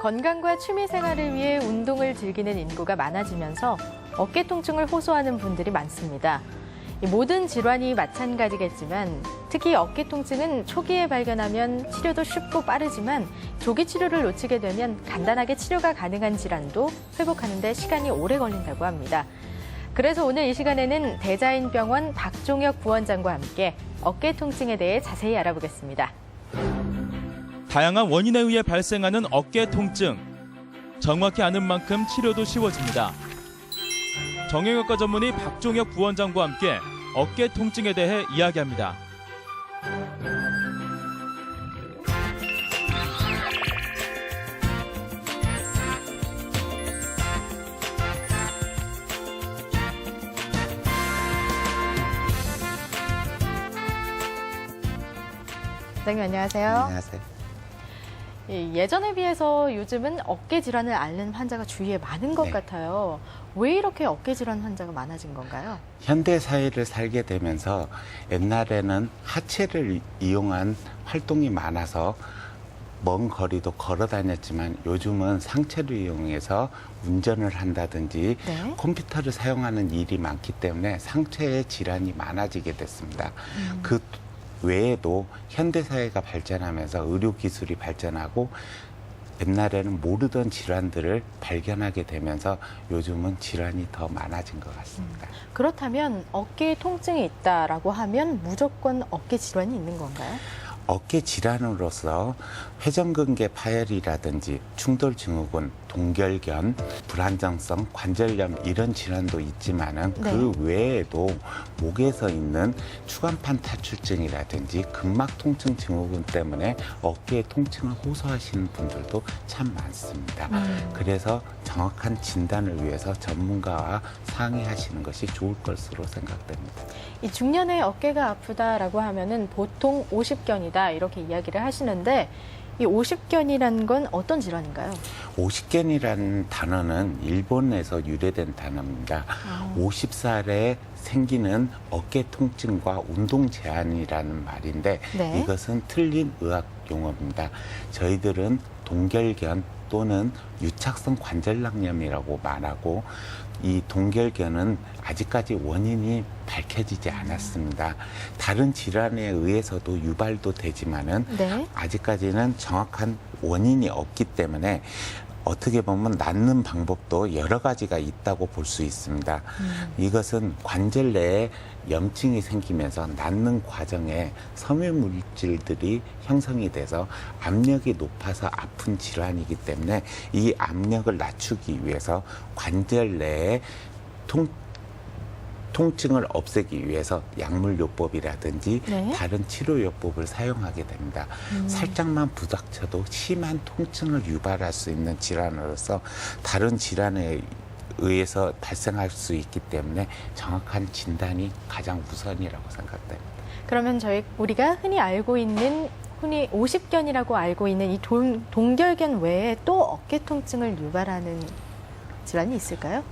건강과 취미 생활을 위해 운동을 즐기는 인구가 많아지면서 어깨 통증을 호소하는 분들이 많습니다. 모든 질환이 마찬가지겠지만 특히 어깨 통증은 초기에 발견하면 치료도 쉽고 빠르지만 조기 치료를 놓치게 되면 간단하게 치료가 가능한 질환도 회복하는 데 시간이 오래 걸린다고 합니다. 그래서 오늘 이 시간에는 대자인병원 박종혁 부원장과 함께 어깨 통증에 대해 자세히 알아보겠습니다. 다양한 원인에 의해 발생하는 어깨 통증. 정확히 아는 만큼 치료도 쉬워집니다. 정형외과 전문의 박종혁 부원장과 함께 어깨 통증에 대해 이야기합니다. 원장님 안녕하세요. 안녕하세요. 예전에 비해서 요즘은 어깨 질환을 앓는 환자가 주위에 많은 것 네. 같아요. 왜 이렇게 어깨 질환 환자가 많아진 건가요? 현대 사회를 살게 되면서 옛날에는 하체를 이용한 활동이 많아서 먼 거리도 걸어 다녔지만 요즘은 상체를 이용해서 운전을 한다든지 네. 컴퓨터를 사용하는 일이 많기 때문에 상체의 질환이 많아지게 됐습니다. 그 외에도 현대사회가 발전하면서 의료기술이 발전하고 옛날에는 모르던 질환들을 발견하게 되면서 요즘은 질환이 더 많아진 것 같습니다. 그렇다면 어깨에 통증이 있다라고 하면 무조건 어깨 질환이 있는 건가요? 어깨 질환으로서 회전근개 파열이라든지 충돌증후군, 동결견, 불안정성, 관절염 이런 질환도 있지만은 네. 그 외에도 목에서 있는 추간판 탈출증이라든지 근막 통증 증후군 때문에 어깨에 통증을 호소하시는 분들도 참 많습니다. 그래서 정확한 진단을 위해서 전문가와 상의하시는 것이 좋을 것으로 생각됩니다. 이 중년에 어깨가 아프다라고 하면은 보통 50견이다 이렇게 이야기를 하시는데 이 50견이라는 건 어떤 질환인가요? 오십견이라는 단어는 일본에서 유래된 단어입니다. 50살에 생기는 어깨 통증과 운동 제한이라는 말인데 네. 이것은 틀린 의학 용어입니다. 저희들은 동결견 또는 유착성 관절낭염이라고 말하고 이 동결견은 아직까지 원인이 밝혀지지 않았습니다. 다른 질환에 의해서도 유발도 되지만은 네. 아직까지는 정확한 원인이 없기 때문에 어떻게 보면 낫는 방법도 여러 가지가 있다고 볼 수 있습니다. 이것은 관절 내에 염증이 생기면서 낫는 과정에 섬유 물질들이 형성이 돼서 압력이 높아서 아픈 질환이기 때문에 이 압력을 낮추기 위해서 관절 내에 통증을 없애기 위해서 약물요법이라든지 네. 다른 치료요법을 사용하게 됩니다. 살짝만 부닥쳐도 심한 통증을 유발할 수 있는 질환으로서 다른 질환에 의해서 발생할 수 있기 때문에 정확한 진단이 가장 우선이라고 생각됩니다. 그러면 우리가 흔히 알고 있는 50견이라고 알고 있는 이 동결견 외에 또 어깨 통증을 유발하는 질환이 있을까요?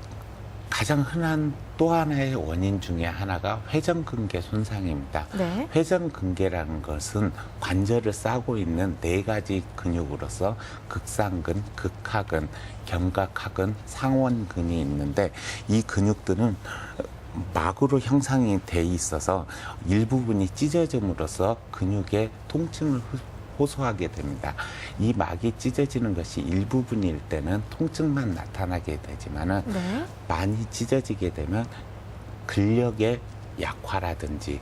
가장 흔한 또 하나의 원인 중에 하나가 회전근개 손상입니다. 네. 회전근개라는 것은 관절을 싸고 있는 네 가지 근육으로서 극상근, 극하근, 견각하근, 상원근이 있는데 이 근육들은 막으로 형성이 돼 있어서 일부분이 찢어짐으로써 근육에 통증을 호소하게 됩니다. 이 막이 찢어지는 것이 일부분일 때는 통증만 나타나게 되지만은 네. 많이 찢어지게 되면 근력의 약화라든지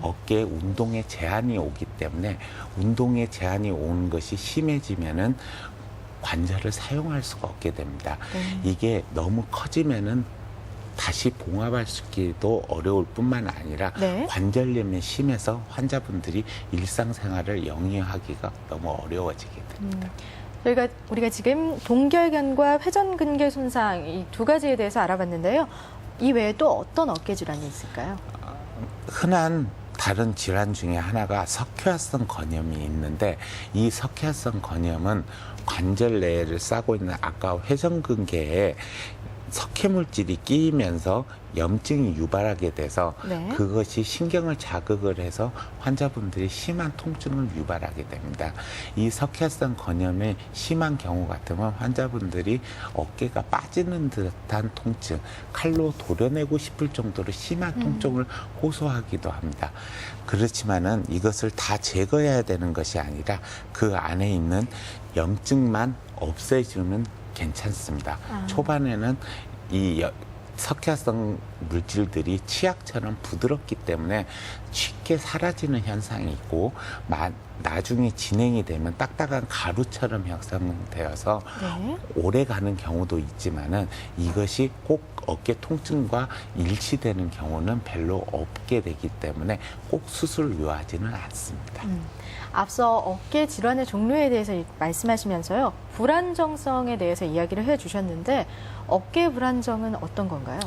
어깨 운동에 제한이 오기 때문에 운동에 제한이 오는 것이 심해지면은 관절을 사용할 수가 없게 됩니다. 이게 너무 커지면은 다시 봉합하기도 어려울 뿐만 아니라 네. 관절염이 심해서 환자분들이 일상생활을 영위하기가 너무 어려워지게 됩니다. 우리가 지금 동결견과 회전근개 손상 이 두 가지에 대해서 알아봤는데요. 이 외에 또 어떤 어깨 질환이 있을까요? 흔한 다른 질환 중에 하나가 석회화성 건염이 있는데 이 석회화성 건염은 관절 내를 싸고 있는 아까 회전근개에 석회 물질이 끼이면서 염증이 유발하게 돼서 네. 그것이 신경을 자극을 해서 환자분들이 심한 통증을 유발하게 됩니다. 이 석회성 건염이 심한 경우 같으면 환자분들이 어깨가 빠지는 듯한 통증, 칼로 도려내고 싶을 정도로 심한 통증을 호소하기도 합니다. 그렇지만은 이것을 다 제거해야 되는 것이 아니라 그 안에 있는 염증만 없애주면 괜찮습니다. 초반에는 이 석회성 물질들이 치약처럼 부드럽기 때문에 쉽게 사라지는 현상이 있고 나중에 진행이 되면 딱딱한 가루처럼 형성되어서 네. 오래 가는 경우도 있지만은 이것이 꼭 어깨 통증과 일치되는 경우는 별로 없게 되기 때문에 꼭 수술을 요하지는 않습니다. 앞서 어깨 질환의 종류에 대해서 말씀하시면서요. 불안정성에 대해서 이야기를 해주셨는데 어깨 불안정은 어떤 건가요?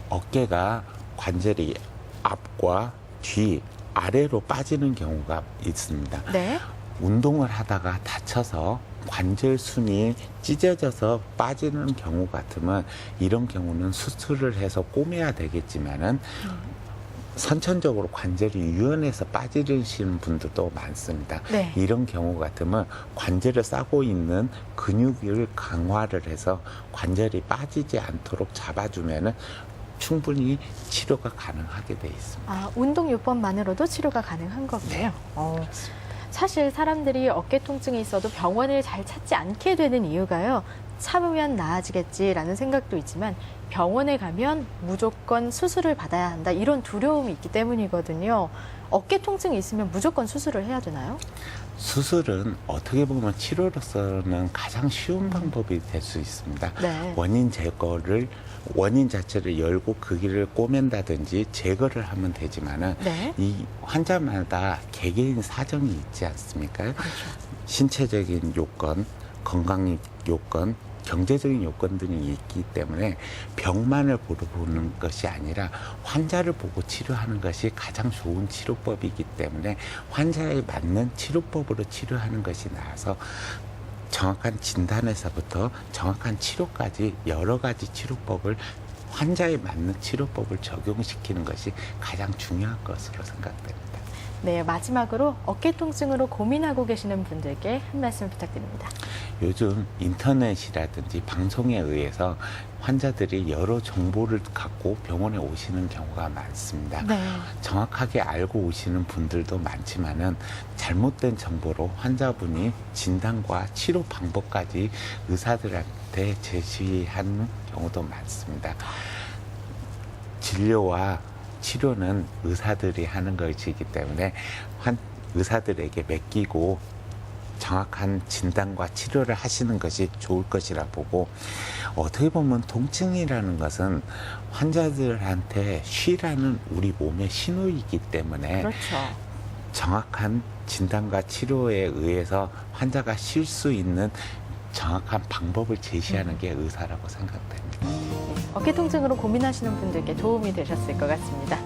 어깨가 관절이 앞과 뒤, 아래로 빠지는 경우가 있습니다. 네. 운동을 하다가 다쳐서 관절순이 찢어져서 빠지는 경우 같으면 이런 경우는 수술을 해서 꼬매야 되겠지만은 선천적으로 관절이 유연해서 빠지시는 분들도 많습니다. 네. 이런 경우 같으면 관절을 싸고 있는 근육을 강화를 해서 관절이 빠지지 않도록 잡아주면은 충분히 치료가 가능하게 돼 있습니다. 운동요법만으로도 치료가 가능한 거군요. 사실 사람들이 어깨 통증이 있어도 병원을 잘 찾지 않게 되는 이유가요. 참으면 나아지겠지라는 생각도 있지만 병원에 가면 무조건 수술을 받아야 한다. 이런 두려움이 있기 때문이거든요. 어깨 통증이 있으면 무조건 수술을 해야 되나요? 수술은 어떻게 보면 치료로서는 가장 쉬운 방법이 될 수 있습니다. 네. 원인 자체를 열고 그 길을 꼬맨다든지 제거를 하면 되지만은 네. 이 환자마다 개개인 사정이 있지 않습니까? 그렇죠. 신체적인 요건, 건강 요건, 경제적인 요건들이 있기 때문에 병만을 보는 것이 아니라 환자를 보고 치료하는 것이 가장 좋은 치료법이기 때문에 환자에 맞는 치료법으로 치료하는 것이 나아서 정확한 진단에서부터 정확한 치료까지 여러 가지 치료법을 환자에 맞는 치료법을 적용시키는 것이 가장 중요한 것으로 생각됩니다. 네, 마지막으로 어깨 통증으로 고민하고 계시는 분들께 한 말씀 부탁드립니다. 요즘 인터넷이라든지 방송에 의해서 환자들이 여러 정보를 갖고 병원에 오시는 경우가 많습니다. 네. 정확하게 알고 오시는 분들도 많지만은 잘못된 정보로 환자분이 진단과 치료 방법까지 의사들한테 제시하는 경우도 많습니다. 진료와 치료는 의사들이 하는 것이기 때문에 의사들에게 맡기고 정확한 진단과 치료를 하시는 것이 좋을 것이라 보고, 어떻게 보면 통증이라는 것은 환자들한테 쉬라는 우리 몸의 신호이기 때문에 그렇죠. 정확한 진단과 치료에 의해서 환자가 쉴 수 있는 정확한 방법을 제시하는 게 의사라고 생각됩니다. 어깨 통증으로 고민하시는 분들께 도움이 되셨을 것 같습니다.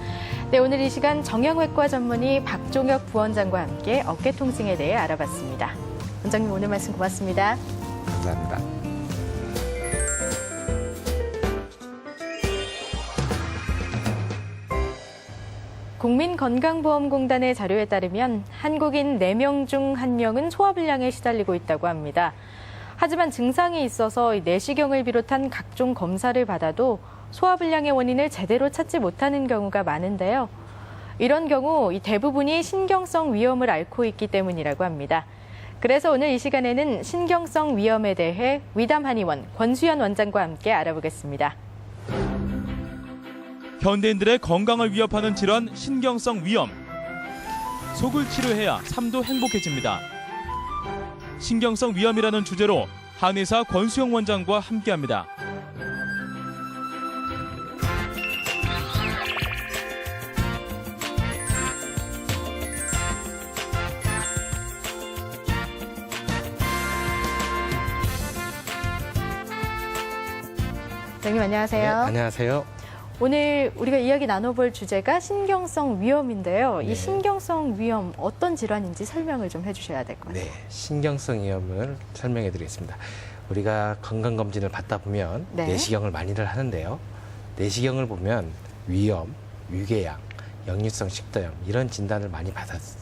네, 오늘 이 시간 정형외과 전문의 박종혁 부원장과 함께 어깨 통증에 대해 알아봤습니다. 원장님 오늘 말씀 고맙습니다. 감사합니다. 국민건강보험공단의 자료에 따르면 한국인 4명 중 1명은 소화불량에 시달리고 있다고 합니다. 하지만 증상이 있어서 내시경을 비롯한 각종 검사를 받아도 소화불량의 원인을 제대로 찾지 못하는 경우가 많은데요. 이런 경우 대부분이 신경성 위염을 앓고 있기 때문이라고 합니다. 그래서 오늘 이 시간에는 신경성 위염에 대해 위담한의원 권수연 원장과 함께 알아보겠습니다. 현대인들의 건강을 위협하는 질환 신경성 위염. 속을 치료해야 삶도 행복해집니다. 신경성 위염이라는 주제로 한의사 권수영 원장과 함께합니다. 선생님 안녕하세요. 네, 안녕하세요. 오늘 우리가 이야기 나눠볼 주제가 신경성 위염인데요. 네. 이 신경성 위염 어떤 질환인지 설명을 좀 해주셔야 될 것 같아요. 네, 신경성 위염을 설명해 드리겠습니다. 우리가 건강검진을 받다 보면 네. 내시경을 많이들 하는데요. 내시경을 보면 위염, 위궤양, 역류성 식도염 이런 진단을 많이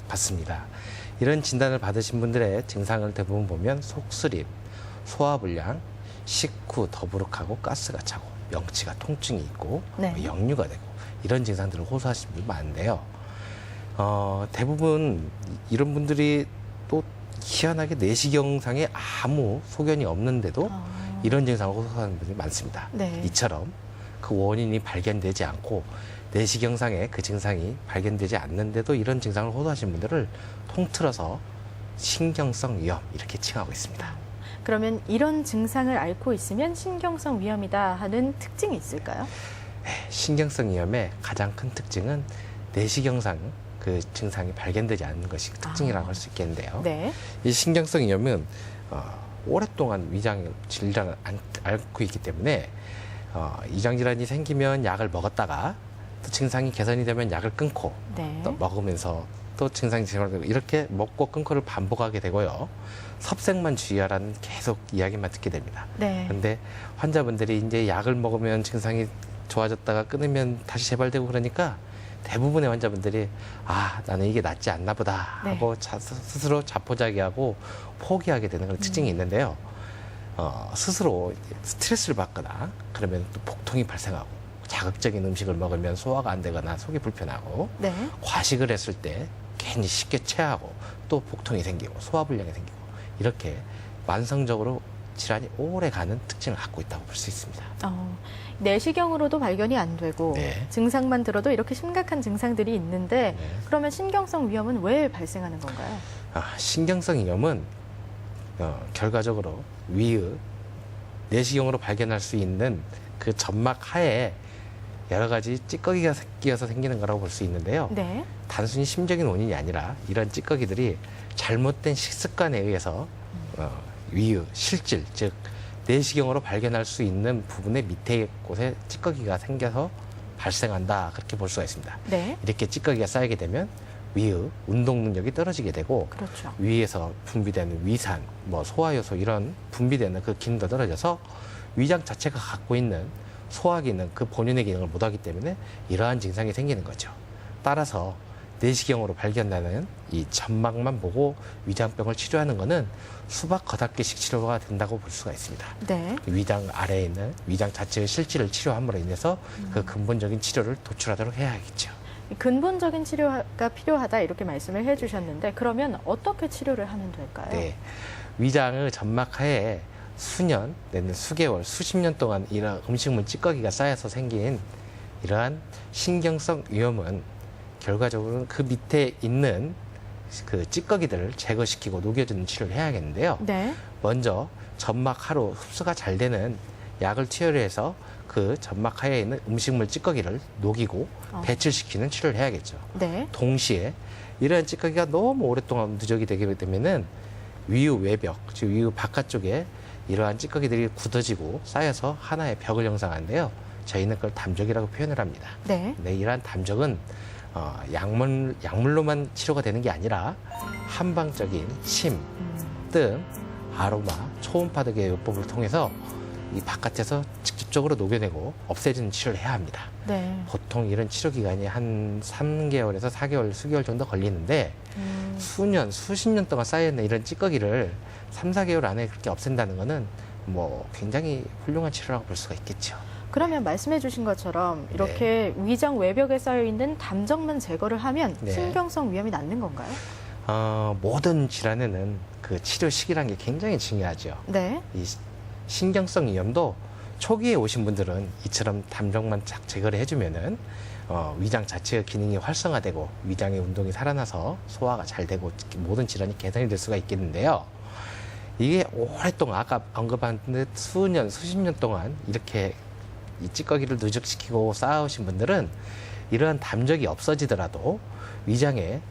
받습니다. 이런 진단을 받으신 분들의 증상을 대부분 보면 속쓰림, 소화불량, 식후 더부룩하고 가스가 차고 명치가 통증이 있고 네. 역류가 되고 이런 증상들을 호소하시는 분이 많은데요. 대부분 이런 분들이 또 희한하게 내시경상에 아무 소견이 없는데도 이런 증상을 호소하는 분들이 많습니다. 네. 이처럼 그 원인이 발견되지 않고 내시경상에 그 증상이 발견되지 않는데도 이런 증상을 호소하시는 분들을 통틀어서 신경성 위염 이렇게 칭하고 있습니다. 그러면 이런 증상을 앓고 있으면 신경성 위염이다 하는 특징이 있을까요? 신경성 위염의 가장 큰 특징은 내시경상 그 증상이 발견되지 않는 것이 특징이라고 할 수 있겠는데요. 네. 이 신경성 위염은 오랫동안 위장 질환을 앓고 있기 때문에 위장 질환이 생기면 약을 먹었다가 또 증상이 개선이 되면 약을 끊고 네. 또 먹으면서 또 증상이 개선되고 이렇게 먹고 끊고를 반복하게 되고요. 섭색만 주의하라는 계속 이야기만 듣게 됩니다. 네. 근데 환자분들이 이제 약을 먹으면 증상이 좋아졌다가 끊으면 다시 재발되고 그러니까 대부분의 환자분들이 나는 이게 낫지 않나 보다 하고 스스로 자포자기하고 포기하게 되는 그런 특징이 있는데요. 스스로 스트레스를 받거나 그러면 또 복통이 발생하고 자극적인 음식을 먹으면 소화가 안 되거나 속이 불편하고 네. 과식을 했을 때 괜히 쉽게 체하고 또 복통이 생기고 소화불량이 생기고 이렇게 만성적으로 질환이 오래 가는 특징을 갖고 있다고 볼 수 있습니다. 내시경으로도 발견이 안 되고 네. 증상만 들어도 이렇게 심각한 증상들이 있는데 네. 그러면 신경성 위염은 왜 발생하는 건가요? 신경성 위염은 결과적으로 위의 내시경으로 발견할 수 있는 그 점막 하에 여러 가지 찌꺼기가 끼어서 생기는 거라고 볼 수 있는데요. 네. 단순히 심적인 원인이 아니라 이런 찌꺼기들이 잘못된 식습관에 의해서 위의, 실질, 즉 내시경으로 발견할 수 있는 부분의 밑에 곳에 찌꺼기가 생겨서 발생한다 그렇게 볼 수가 있습니다. 네. 이렇게 찌꺼기가 쌓이게 되면 위의 운동 능력이 떨어지게 되고 그렇죠. 위에서 분비되는 위산, 소화효소 이런 분비되는 그 기능도 떨어져서 위장 자체가 갖고 있는 소화 기능, 그 본연의 기능을 못하기 때문에 이러한 증상이 생기는 거죠. 따라서 내시경으로 발견되는 이 점막만 보고 위장병을 치료하는 것은 수박 겉핥기식 치료가 된다고 볼 수가 있습니다. 네. 위장 아래에 있는 위장 자체의 실질을 치료함으로 인해서 그 근본적인 치료를 도출하도록 해야겠죠. 근본적인 치료가 필요하다 이렇게 말씀을 해주셨는데 그러면 어떻게 치료를 하면 될까요? 네, 위장의 점막하에 수년 내지는 수개월, 수십 년 동안 이런 음식물 찌꺼기가 쌓여서 생긴 이러한 신경성 위염은 결과적으로는 그 밑에 있는 그 찌꺼기들을 제거시키고 녹여주는 치료를 해야겠는데요. 네. 먼저 점막하로 흡수가 잘 되는 약을 투여해서 그 점막하에 있는 음식물 찌꺼기를 녹이고 배출시키는 치료를 해야겠죠. 네. 동시에 이러한 찌꺼기가 너무 오랫동안 누적이 되게 되면은 위의 외벽, 즉 위의 바깥쪽에 이러한 찌꺼기들이 굳어지고 쌓여서 하나의 벽을 형성하는데요. 저희는 그걸 담적이라고 표현을 합니다. 네. 네, 이러한 담적은 약물로만 치료가 되는 게 아니라 한방적인 침, 뜸, 아로마, 초음파 등의 요법을 통해서 이 바깥에서 직접적으로 녹여내고 없애주는 치료를 해야 합니다. 네. 보통 이런 치료 기간이 한 3개월에서 4개월, 수개월 정도 걸리는데 수년, 수십 년 동안 쌓여있는 이런 찌꺼기를 3, 4개월 안에 그렇게 없앤다는 거는 굉장히 훌륭한 치료라고 볼 수가 있겠죠. 그러면 말씀해 주신 것처럼 이렇게 위장 외벽에 쌓여 있는 담적만 제거를 하면 네. 신경성 위염이 낫는 건가요? 모든 질환에는 그 치료 시기라는 게 굉장히 중요하죠. 네. 이 신경성 위염도 초기에 오신 분들은 이처럼 담적만 쫙 제거를 해주면은 위장 자체의 기능이 활성화되고 위장의 운동이 살아나서 소화가 잘 되고 모든 질환이 개선이 될 수가 있겠는데요. 이게 오랫동안 아까 언급한 수년, 수십 년 동안 이렇게 이 찌꺼기를 누적시키고 쌓아오신 분들은 이러한 담적이 없어지더라도 위장의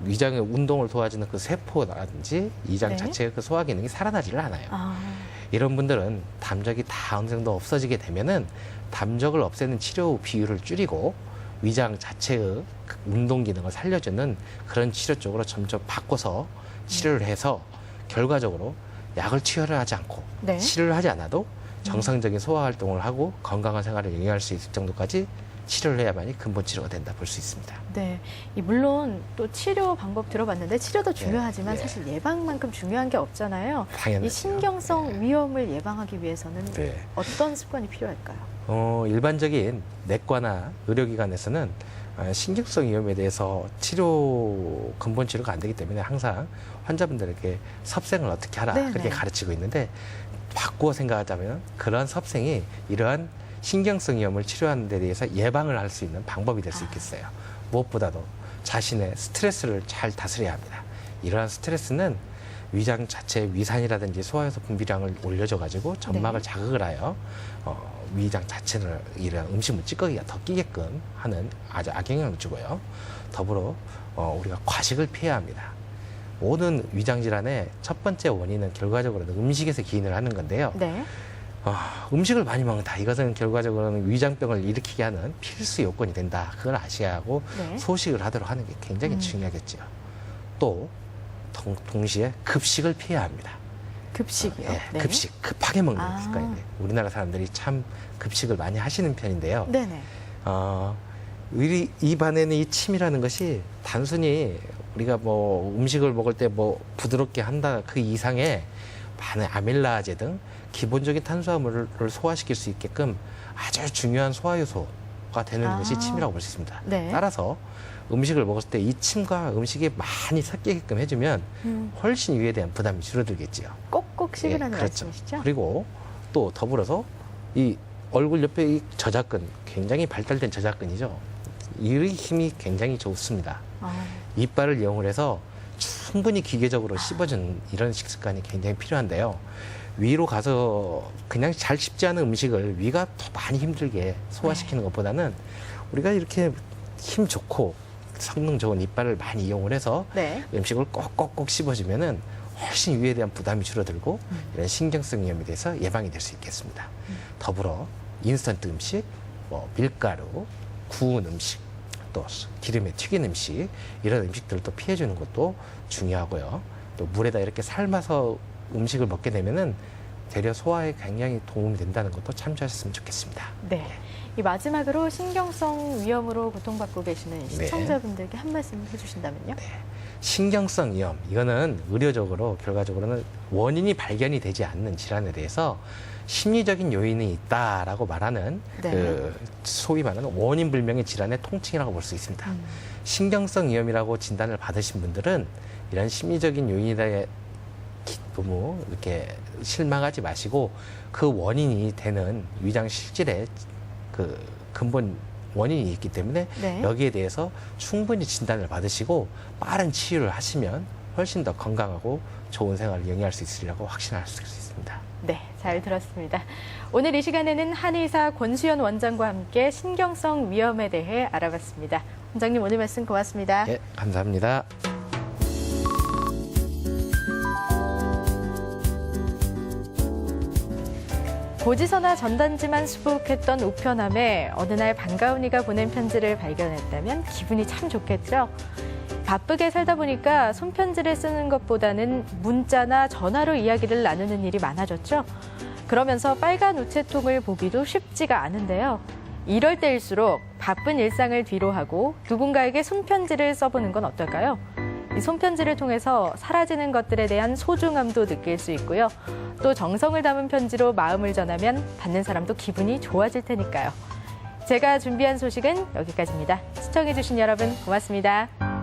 운동을 도와주는 그 세포라든지 위장 네. 자체의 그 소화 기능이 살아나지를 않아요. 이런 분들은 담적이 다 어느 정도 없어지게 되면은 담적을 없애는 치료 비율을 줄이고 위장 자체의 그 운동 기능을 살려주는 그런 치료 쪽으로 점점 바꿔서 치료를 해서 결과적으로 약을 투여하지 않고 네. 치료를 하지 않아도 정상적인 소화 활동을 하고 건강한 생활을 영위할 수 있을 정도까지 치료를 해야만이 근본 치료가 된다 볼 수 있습니다. 네. 물론 또 치료 방법 들어봤는데 치료도 중요하지만 예. 사실 예방만큼 중요한 게 없잖아요. 당연하죠. 이 신경성 위염을 예방하기 위해서는 네. 어떤 습관이 필요할까요? 일반적인 내과나 의료기관에서는 신경성 위염에 대해서 근본 치료가 안 되기 때문에 항상 환자분들에게 섭생을 어떻게 하라 네네. 그렇게 가르치고 있는데 바꾸어 생각하자면 그런 섭생이 이러한 신경성 위염을 치료하는 데 대해서 예방을 할 수 있는 방법이 될 수 있겠어요. 무엇보다도 자신의 스트레스를 잘 다스려야 합니다. 이러한 스트레스는 위장 자체의 위산이라든지 소화효소 분비량을 올려줘 가지고 점막을 네. 자극을 하여 위장 자체를 이런 음식물 찌꺼기가 더 끼게끔 하는 아주 악영향을 주고요. 더불어 우리가 과식을 피해야 합니다. 모든 위장 질환의 첫 번째 원인은 결과적으로는 음식에서 기인을 하는 건데요. 네. 음식을 많이 먹는다. 이것은 결과적으로는 위장병을 일으키게 하는 필수 요건이 된다. 그걸 아셔야 하고 네. 소식을 하도록 하는 게 굉장히 중요하겠죠. 또 동시에 급식을 피해야 합니다. 급식이요. 예, 네. 급식 급하게 먹는 아. 습관인데 우리나라 사람들이 참 급식을 많이 하시는 편인데요. 네네. 우리 입안에는 이 침이라는 것이 단순히 우리가 뭐 음식을 먹을 때 뭐 부드럽게 한다 그 이상의 많은 아밀라제 등 기본적인 탄수화물을 소화시킬 수 있게끔 아주 중요한 소화효소가 되는 것이 침이라고 볼 수 있습니다. 네. 따라서 음식을 먹었을 때 이 침과 음식이 많이 섞이게끔 해주면 훨씬 위에 대한 부담이 줄어들겠지요. 꼭꼭 씹으라는 예, 그렇죠. 말씀이시죠? 그리고 또 더불어서 이 얼굴 옆에 이 저작근, 굉장히 발달된 저작근이죠. 이 힘이 굉장히 좋습니다. 이빨을 이용을 해서 충분히 기계적으로 씹어주는 이런 식습관이 굉장히 필요한데요. 위로 가서 그냥 잘 씹지 않은 음식을 위가 더 많이 힘들게 소화시키는 것보다는 우리가 이렇게 힘 좋고 성능 좋은 이빨을 많이 이용을 해서 네. 음식을 꼭꼭꼭 씹어주면은 훨씬 위에 대한 부담이 줄어들고 이런 신경성 위염에 대해서 예방이 될 수 있겠습니다. 더불어 인스턴트 음식, 뭐 밀가루, 구운 음식, 또 기름에 튀긴 음식 이런 음식들을 또 피해주는 것도 중요하고요. 또 물에다 이렇게 삶아서 음식을 먹게 되면은 되려 소화에 굉장히 도움이 된다는 것도 참조하셨으면 좋겠습니다. 네. 이 마지막으로 신경성 위염으로 고통받고 계시는 이 시청자분들께 한 말씀 해주신다면요? 네. 신경성 위염, 이거는 의료적으로 결과적으로는 원인이 발견이 되지 않는 질환에 대해서 심리적인 요인이 있다라고 말하는 네. 그 소위 말하는 원인 불명의 질환의 통칭이라고 볼 수 있습니다. 신경성 위염이라고 진단을 받으신 분들은 이런 심리적인 요인에 너무 이렇게 실망하지 마시고 그 원인이 되는 위장 실질의 그 근본 원인이 있기 때문에 네. 여기에 대해서 충분히 진단을 받으시고 빠른 치유를 하시면 훨씬 더 건강하고 좋은 생활을 영위할 수 있으리라고 확신할 수 있습니다. 네, 잘 들었습니다. 오늘 이 시간에는 한의사 권수연 원장과 함께 신경성 위염에 대해 알아봤습니다. 원장님 오늘 말씀 고맙습니다. 네, 감사합니다. 고지서나 전단지만 수북했던 우편함에 어느 날 반가운 이가 보낸 편지를 발견했다면 기분이 참 좋겠죠? 바쁘게 살다 보니까 손편지를 쓰는 것보다는 문자나 전화로 이야기를 나누는 일이 많아졌죠? 그러면서 빨간 우체통을 보기도 쉽지가 않은데요. 이럴 때일수록 바쁜 일상을 뒤로하고 누군가에게 손편지를 써보는 건 어떨까요? 이 손편지를 통해서 사라지는 것들에 대한 소중함도 느낄 수 있고요. 또 정성을 담은 편지로 마음을 전하면 받는 사람도 기분이 좋아질 테니까요. 제가 준비한 소식은 여기까지입니다. 시청해주신 여러분 고맙습니다.